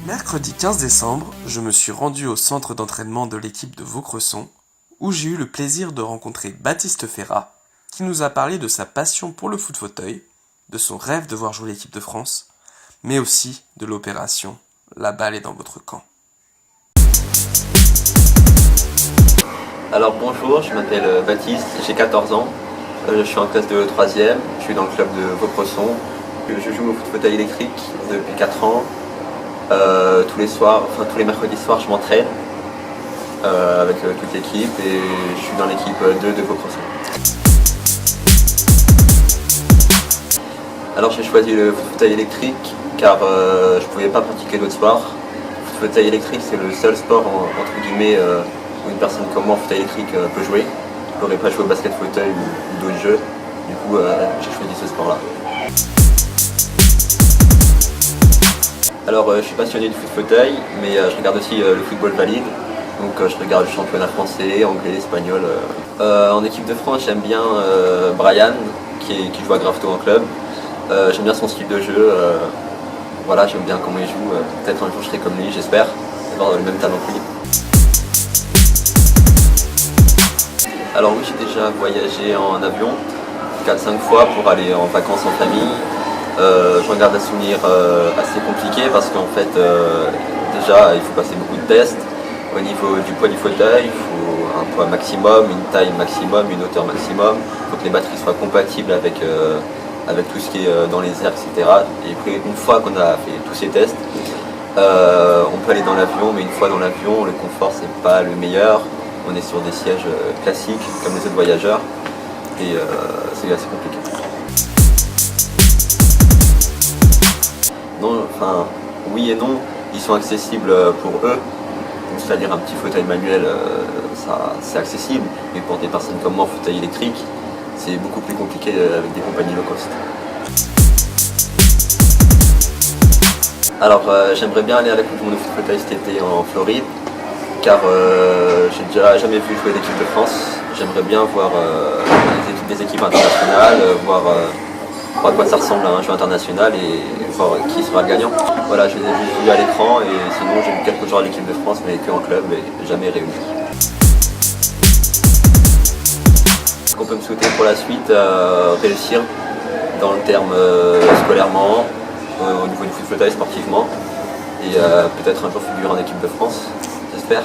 Mercredi 15 décembre, je me suis rendu au centre d'entraînement de l'équipe de Vaucresson, où j'ai eu le plaisir de rencontrer Baptiste Ferrat, qui nous a parlé de sa passion pour le foot fauteuil, de son rêve de voir jouer l'équipe de France, mais aussi de l'opération « La balle est dans votre camp ». Alors bonjour, je m'appelle Baptiste, j'ai 14 ans, je suis en classe de 3e, je suis dans le club de Vaucresson. Je joue au foot fauteuil électrique depuis 4 ans. Tous les mercredis soirs je m'entraîne avec toute l'équipe et je suis dans l'équipe 2 de Vaucresson. Alors j'ai choisi le foot fauteuil électrique car je ne pouvais pas pratiquer d'autres sports. Le foot fauteuil électrique c'est le seul sport entre guillemets où une personne comme moi en fauteuil électrique peut jouer. Je ne pourrais pas jouer au basket fauteuil ou d'autres jeux. Du coup j'ai choisi ce sport là. Alors je suis passionné de foot fauteuil, mais je regarde aussi le football valide. Donc je regarde le championnat français, anglais, espagnol. En équipe de France, j'aime bien Brian, qui joue à Grafto en club. J'aime bien son style de jeu. Voilà, j'aime bien comment il joue. Peut-être un jour je serai comme lui, j'espère, avoir le même talent que lui. Alors oui, j'ai déjà voyagé en avion 4-5 fois pour aller en vacances en famille. Je regarde un souvenir assez compliqué parce qu'en fait déjà il faut passer beaucoup de tests au niveau du poids du fauteuil, il faut un poids maximum, une taille maximum, une hauteur maximum, il faut que les batteries soient compatibles avec tout ce qui est dans les airs, etc. Et puis une fois qu'on a fait tous ces tests, on peut aller dans l'avion, mais une fois dans l'avion le confort c'est pas le meilleur, on est sur des sièges classiques comme les autres voyageurs et c'est assez compliqué. Non, enfin, oui et non, ils sont accessibles pour eux, c'est-à-dire un petit fauteuil manuel, c'est accessible, mais pour des personnes comme moi en fauteuil électrique, c'est beaucoup plus compliqué avec des compagnies low cost. Alors j'aimerais bien aller à la Coupe du Monde de foot fauteuil cet été en Floride, car j'ai déjà jamais vu jouer l'équipe de France. J'aimerais bien voir des équipes internationales, voir à quoi ça ressemble à un jeu international et voir qui sera le gagnant. Voilà, je les ai juste vus à l'écran et sinon j'ai vu quelques joueurs de l'équipe de France mais que en club et jamais réunis. Ce qu'on peut me souhaiter pour la suite, réussir dans le terme scolairement, au niveau du foot fauteuil sportivement et peut-être un jour figurer en équipe de France, j'espère.